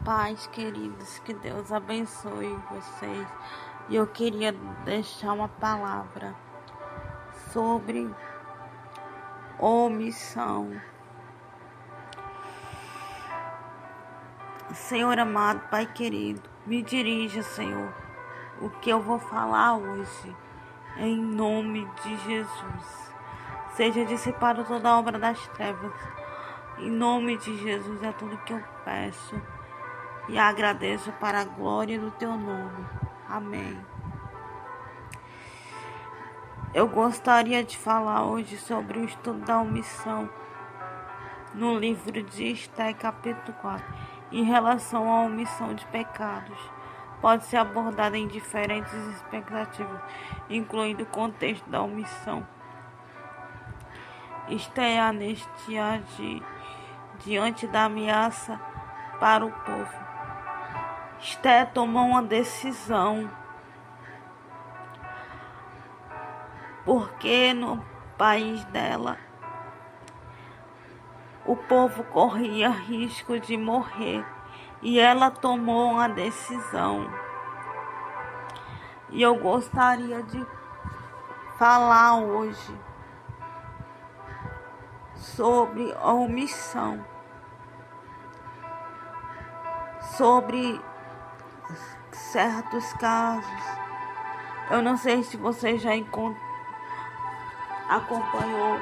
paz, queridos, que Deus abençoe vocês. E eu queria deixar uma palavra sobre omissão. Senhor amado, Pai querido, me dirija, Senhor, o que eu vou falar hoje, em nome de Jesus. Seja dissipado toda a obra das trevas. Em nome de Jesus é tudo que eu peço e agradeço para a glória do teu nome. Amém. Eu gostaria de falar hoje sobre o estudo da omissão no livro de Esté, capítulo 4. Em relação à omissão de pecados, pode ser abordada em diferentes expectativas, incluindo o contexto da omissão. Esté é a anistia diante da ameaça para o povo. Esté tomou uma decisão, porque no país dela o povo corria risco de morrer, e ela tomou uma decisão. E eu gostaria de falar hoje sobre a omissão, sobre certos casos. Eu não sei se você já acompanhou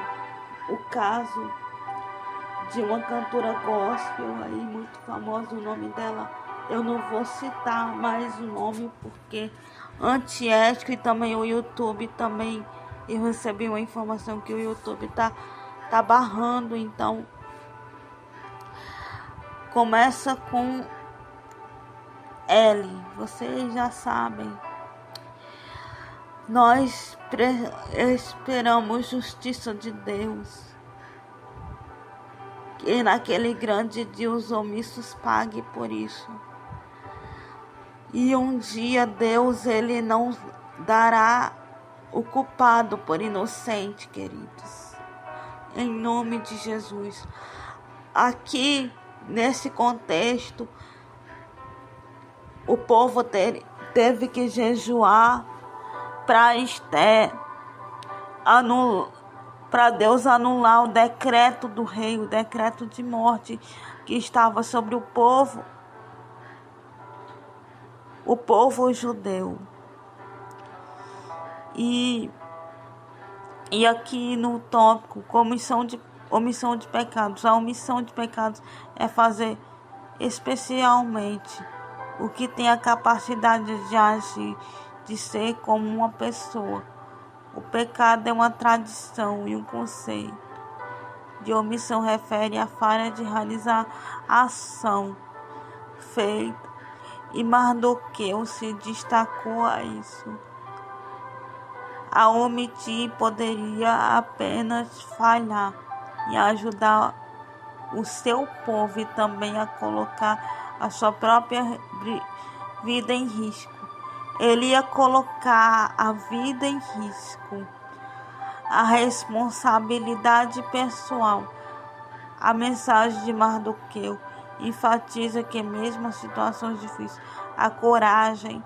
o caso de uma cantora gospel aí muito famosa. O nome dela eu não vou citar mais o nome porque antiético, e também o YouTube também eu recebi uma informação que o YouTube tá barrando. Então começa com L, vocês já sabem. Nós esperamos justiça de Deus, que naquele grande dia os omissos paguem por isso. E um dia Deus, ele não dará o culpado por inocente, queridos. Em nome de Jesus. Aqui, nesse contexto, o povo teve que jejuar para Esté, para Deus anular o decreto do rei, o decreto de morte que estava sobre o povo judeu. E aqui no tópico, omissão de pecados. A omissão de pecados é fazer especialmente o que tem a capacidade de agir, de ser como uma pessoa. O pecado é uma tradição e um conceito de omissão refere à falha de realizar a ação feita, e Mardoqueu se destacou a isso. A omitir poderia apenas falhar e ajudar o seu povo e também a colocar a sua própria vida em risco. Ele ia colocar a vida em risco, a responsabilidade pessoal. A mensagem de Mardoqueu enfatiza que mesmo em situações difíceis, a coragem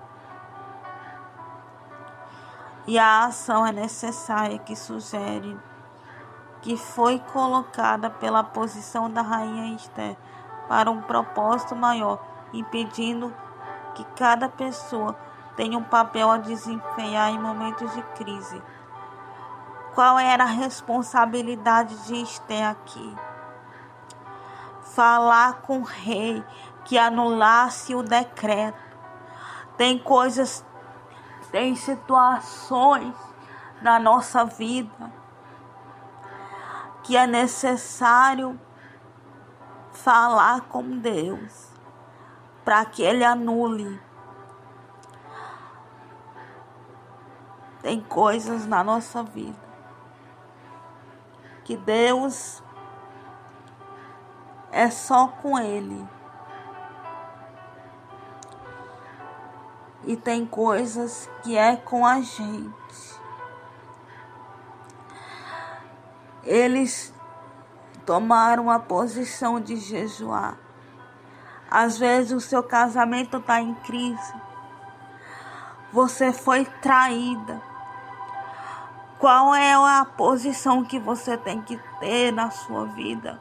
e a ação é necessária, que sugere que foi colocada pela posição da rainha Esté para um propósito maior, impedindo que cada pessoa tenha um papel a desempenhar em momentos de crise. Qual era a responsabilidade de Esté aqui? Falar com o rei que anulasse o decreto. Tem situações na nossa vida que é necessário falar com Deus para que Ele anule. Tem coisas na nossa vida que Deus é só com Ele. E tem coisas que é com a gente. Eles tomaram a posição de jejuar. Às vezes o seu casamento está em crise. Você foi traída. Qual é a posição que você tem que ter na sua vida?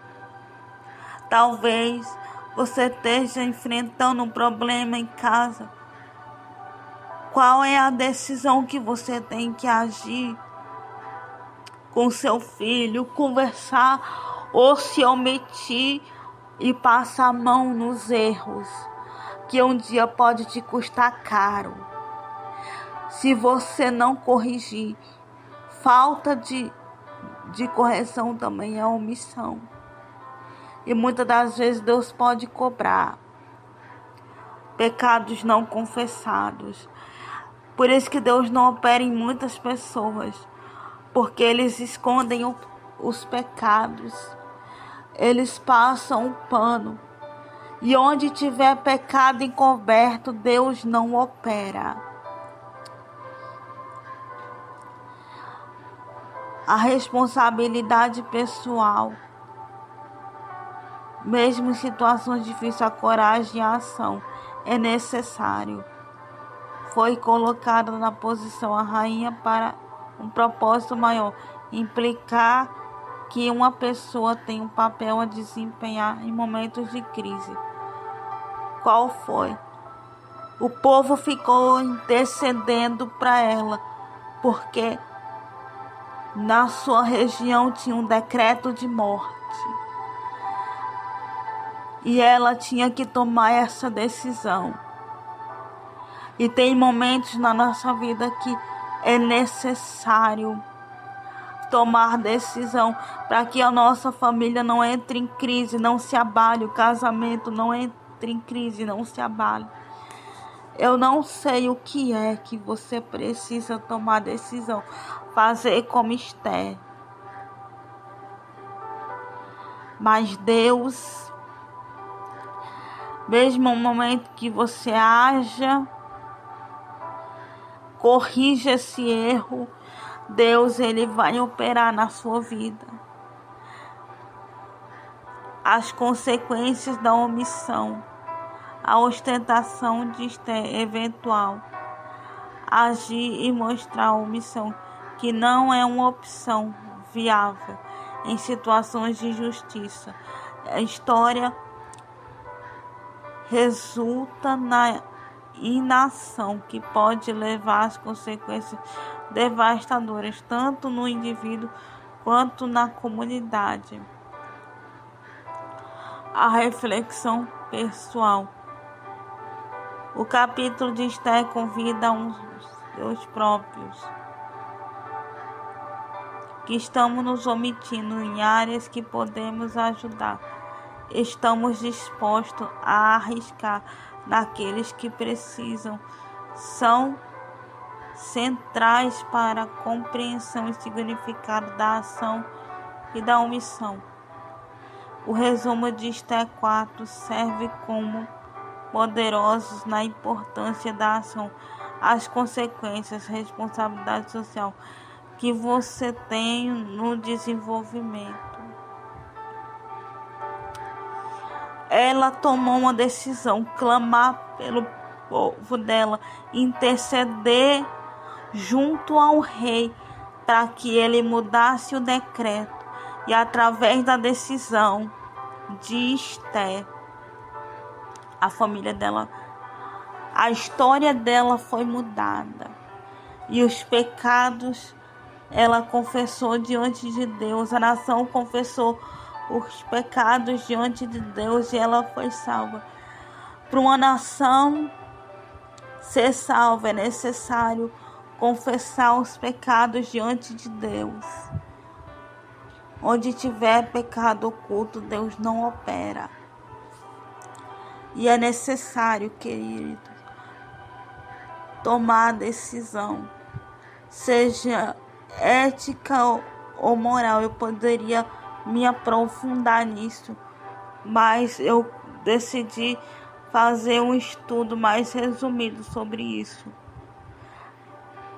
Talvez você esteja enfrentando um problema em casa. Qual é a decisão que você tem que agir com seu filho? Conversar ou se omitir e passar a mão nos erros, que um dia pode te custar caro. Se você não corrigir, falta de correção também é omissão. E muitas das vezes Deus pode cobrar pecados não confessados. Por isso que Deus não opera em muitas pessoas, porque eles escondem os pecados. Eles passam um pano. E onde tiver pecado encoberto, Deus não opera. A responsabilidade pessoal. Mesmo em situações difíceis, a coragem e a ação é necessário. Foi colocada na posição a rainha para um propósito maior, implicar que uma pessoa tem um papel a desempenhar em momentos de crise. Qual foi? O povo ficou intercedendo para ela, porque na sua região tinha um decreto de morte. E ela tinha que tomar essa decisão. E tem momentos na nossa vida que é necessário tomar decisão para que a nossa família não entre em crise, não se abale, o casamento não entre em crise, não se abale. Eu não sei o que é que você precisa tomar decisão, fazer como Esther. Mas Deus, mesmo no momento que você haja, corrija esse erro, Deus, Ele vai operar na sua vida. As consequências da omissão, a ostentação de eventual, agir e mostrar a omissão, que não é uma opção viável em situações de justiça. A história resulta na inação, que pode levar às consequências devastadoras, tanto no indivíduo quanto na comunidade. A reflexão pessoal. O capítulo de Esther convida uns seus próprios, que estamos nos omitindo em áreas que podemos ajudar. Estamos dispostos a arriscar naqueles que precisam, são centrais para a compreensão e significado da ação e da omissão. O resumo de Esther 4 serve como poderosos na importância da ação, as consequências, responsabilidade social que você tem no desenvolvimento. Ela tomou uma decisão, clamar pelo povo dela, interceder junto ao rei para que ele mudasse o decreto. E através da decisão de Esther, a família dela, a história dela foi mudada. E os pecados ela confessou diante de Deus. A nação confessou os pecados diante de Deus e ela foi salva. Para uma nação ser salva é necessário confessar os pecados diante de Deus. Onde tiver pecado oculto, Deus não opera. E é necessário, querido, tomar decisão, seja ética ou moral. Eu poderia me aprofundar nisso, mas eu decidi fazer um estudo mais resumido sobre isso.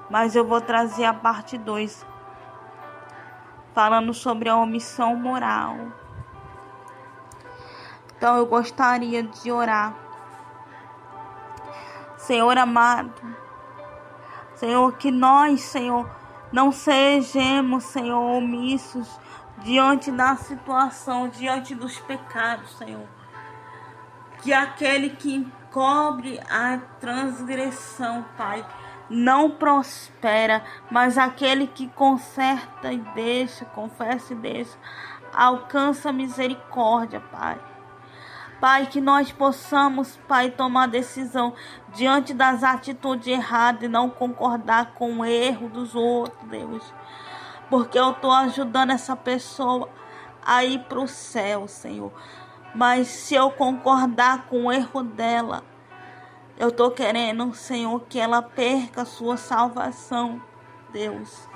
Mas eu vou trazer a parte 2, falando sobre a omissão moral. Então eu gostaria de orar. Senhor amado, Senhor, que nós, Senhor, não sejamos, Senhor, omissos diante da situação, diante dos pecados, Senhor. Que aquele que encobre a transgressão, Pai, não prospera, mas aquele que conserta e deixa, confessa e deixa, alcança misericórdia, Pai. Pai, que nós possamos, Pai, tomar decisão diante das atitudes erradas e não concordar com o erro dos outros, Deus. Porque eu estou ajudando essa pessoa a ir para o céu, Senhor. Mas se eu concordar com o erro dela, eu estou querendo, Senhor, que ela perca a sua salvação, Deus.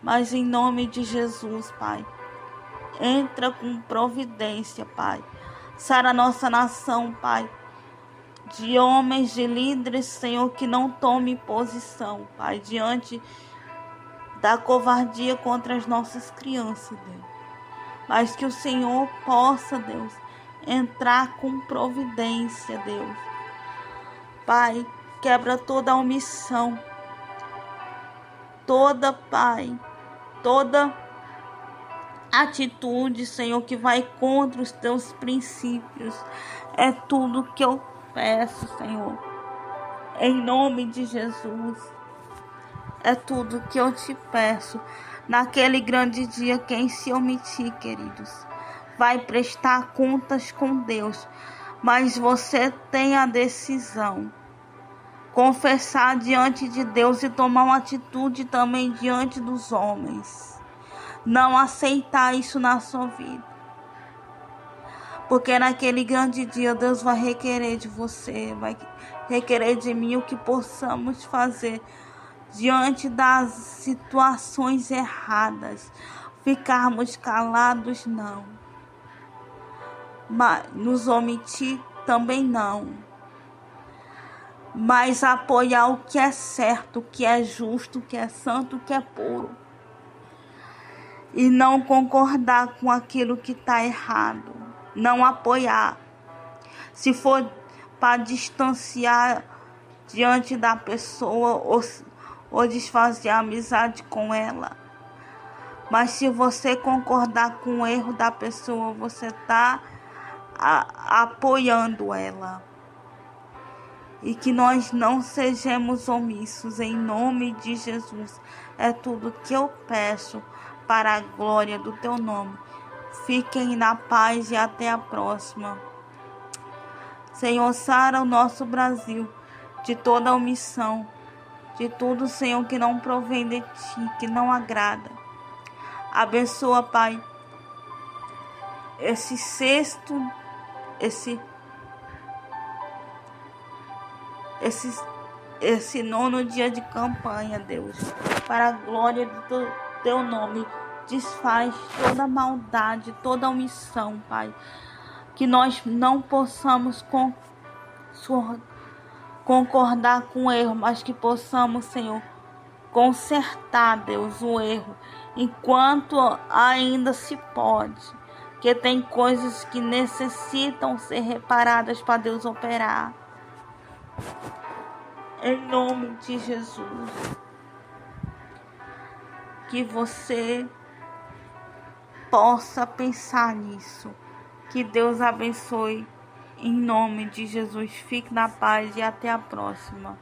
Mas em nome de Jesus, Pai, entra com providência, Pai. Sara a nossa nação, Pai, de homens, de líderes, Senhor, que não tome posição, Pai, diante da covardia contra as nossas crianças, Deus. Mas que o Senhor possa, Deus, entrar com providência, Deus. Pai, quebra toda a omissão, Pai, toda atitude, Senhor, que vai contra os teus princípios. É tudo que eu peço, Senhor, em nome de Jesus. É tudo que eu te peço. Naquele grande dia, quem se omitir, queridos, vai prestar contas com Deus. Mas você tem a decisão. Confessar diante de Deus e tomar uma atitude também diante dos homens. Não aceitar isso na sua vida. Porque naquele grande dia Deus vai requerer de você, vai requerer de mim o que possamos fazer diante das situações erradas. Ficarmos calados, não. Mas nos omitir também não. Mas apoiar o que é certo, o que é justo, o que é santo, o que é puro. E não concordar com aquilo que está errado. Não apoiar. Se for para distanciar diante da pessoa ou desfazer a amizade com ela. Mas se você concordar com o erro da pessoa, você está apoiando ela. E que nós não sejamos omissos, em nome de Jesus. É tudo que eu peço para a glória do teu nome. Fiquem na paz e até a próxima. Senhor, sara o nosso Brasil de toda omissão, de tudo, Senhor, que não provém de ti, que não agrada. Abençoa, Pai, esse nono dia de campanha, Deus, para a glória do teu nome. Desfaz toda maldade, toda omissão, Pai. Que nós não possamos concordar com o erro, mas que possamos, Senhor, consertar, Deus, o erro, enquanto ainda se pode. Porque tem coisas que necessitam ser reparadas para Deus operar. Em nome de Jesus. Que você possa pensar nisso. Que Deus abençoe. Em nome de Jesus. Fique na paz e até a próxima.